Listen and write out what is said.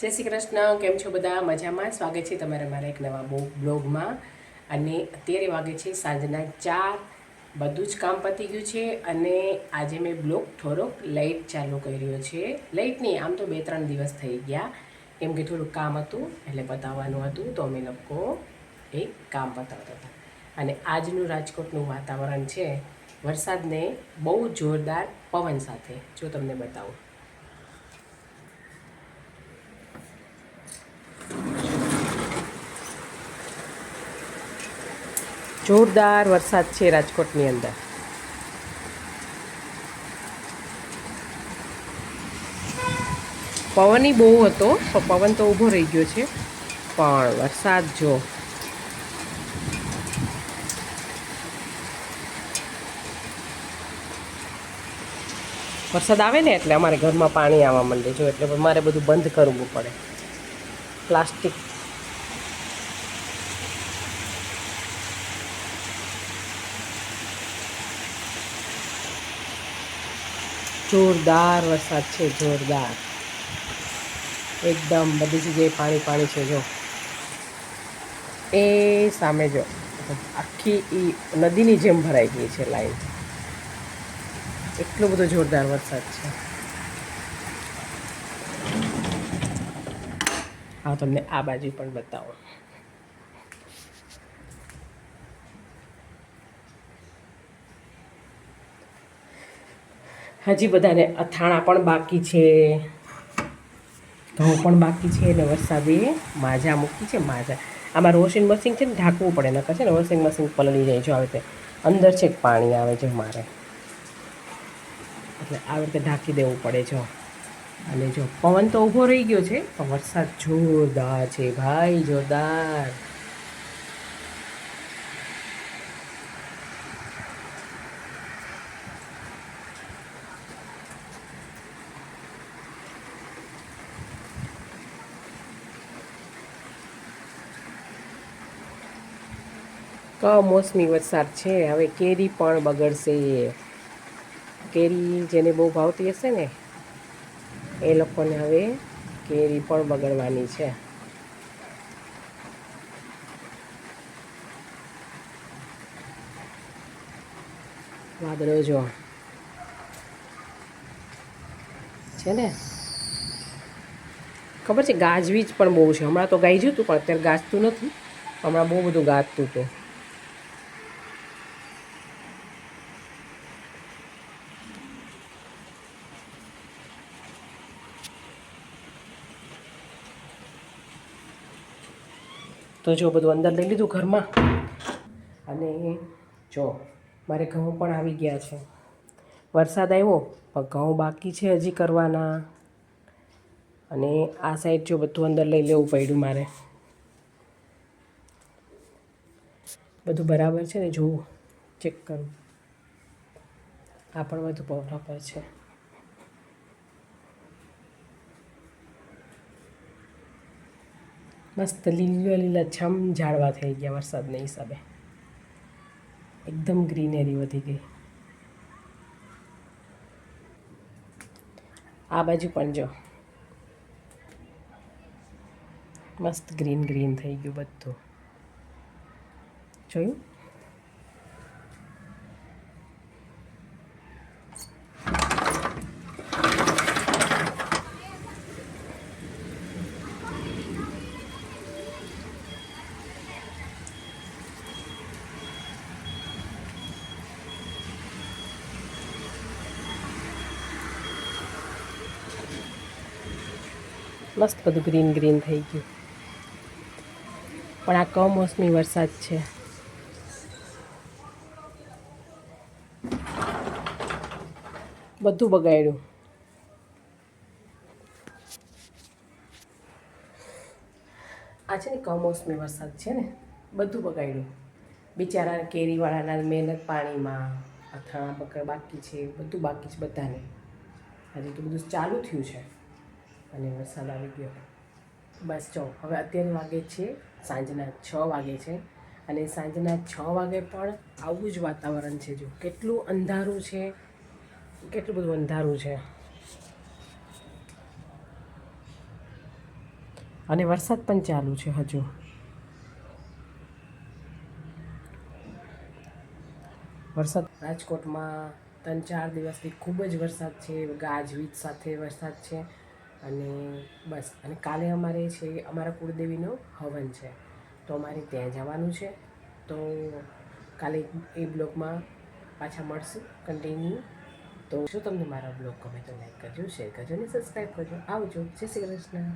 જય શ્રી કૃષ્ણ. કેમ છો બધા? મજામાં? સ્વાગત છે તમારા મારા એક નવા બ્લોગમાં. અને અત્યારે વાગે છે સાંજના 4. બધું જ કામ પતી ગયું છે અને આજે મેં બ્લોગ થોડોક લેટ ચાલુ કર્યો છે. લેટ નહીં, આમ તો 2-3 દિવસ થઈ ગયા, કેમ કે થોડુંક કામ હતું એટલે પતાવવાનું હતું, તો અમે લોકો એ કામ પતાવતા હતા. અને આજનું રાજકોટનું વાતાવરણ છે વરસાદને બહુ જોરદાર પવન સાથે. જો તમને બતાવું, જોરદાર વરસાદ છે રાજકોટની અંદર. પવન બહુ હતો, તો પવન તો ઊભો રહી ગયો છે, પણ વરસાદ જો વરસાદ આવે ને એટલે અમારે ઘરમાં પાણી આવવા માંડે જો, એટલે મારે બધું બંધ કરવું પડે. પ્લાસ્ટિક જોરદાર વરસાદ છે, જોરદાર એકદમ. બધી જગ્યાએ પાણી પાણી છે. જો એ સામે જો આખી નદીની જેમ ભરાઈ ગઈ છે લાઈન. એટલો બધો જોરદાર વરસાદ છે. હા, તમને આ બાજુ પણ બતાવો. હજી બધાને અથાણા પણ બાકી છે, ઘઉં પણ બાકી છે, અને વરસાદે માજા મૂકી છે. માજા આમાં વોશિંગ મશીન છે ને, ઢાંકવું પડે, નકર છે ને વોશિંગ મશીન પલળી જાય. જો આવી રીતે અંદર છે પાણી આવે છે મારે, એટલે આવી રીતે ઢાંકી દેવું પડે. જો અને જો પવન તો ઊભો રહી ગયો છે, પણ વરસાદ જોરદાર છે ભાઈ, જોરદાર. કમોસમી વરસાદ છે. હવે કેરી પણ બગડશે. કેરી જેને બહુ ભાવતી હશે ને એ લોકોને હવે કેરી પણ બગડવાની છે. વાદળો જો છે ને, ખબર છે ગાજવીજ પણ બહુ છે. હમણાં તો ગાજ્યું હતું, પણ અત્યારે ગાજતું નથી. હમણાં બહુ બધું ગાજતું હતું. તો જો બધું અંદર લઈ લીધું ઘરમાં. અને જો મારે ઘઉં પણ આવી ગયા છે. વરસાદ આવ્યો પણ ઘઉં બાકી છે હજી કરવાના. અને આ સાઈડ જો બધું અંદર લઈ લેવું પડ્યું મારે. બધું બરાબર છે ને, જોવું, ચેક કરું. આ પણ બધું બરાબર છે. મસ્ત લીલા છમ ઝાડવા થઈ ગયા વરસાદના હિસાબે. એકદમ ગ્રીનરી વધી ગઈ. આ બાજુ પણ જો મસ્ત ગ્રીન ગ્રીન થઈ ગયું બધું. જોયું? મસ્ત બધું ગ્રીન ગ્રીન થઈ ગયું. પણ આ કમોસમી વરસાદ છે. બધું બગાડ્યું. આ છે ને કમોસમી વરસાદ છે ને, બધું બગાડ્યું. બિચારા કેરીવાળાના મહેનત પાણીમાં, અથાણા પકડ બાકી છે, બધું બાકી છે બધાને. હજી તો બધું ચાલુ થયું છે અને વરસાદ આવી ગયો. બસ જો હવે અત્યારે વાગે છે સાંજના 6 વાગે છે, અને સાંજના 6 વાગે પણ આવું જ વાતાવરણ છે. જો કેટલું અંધારું છે, કેટલું બધું અંધારું છે. અને વરસાદ પણ ચાલુ છે હજુ. વરસાદ રાજકોટમાં 3-4 દિવસથી ખૂબ જ વરસાદ છે, ગાજવીજ સાથે વરસાદ છે. અને બસ, અને કાલે અમારે છે અમારા કુળદેવીનો હવન છે, તો અમારે ત્યાં જવાનું છે. તો કાલે એ બ્લોગમાં પાછા મળશું કન્ટિન્યુ. તો જો તમને મારા બ્લોગ ગમે તો લાઈક કરજો, શેર કરજો અને સબસ્ક્રાઈબ કરજો. આવજો. જય શ્રી કૃષ્ણ.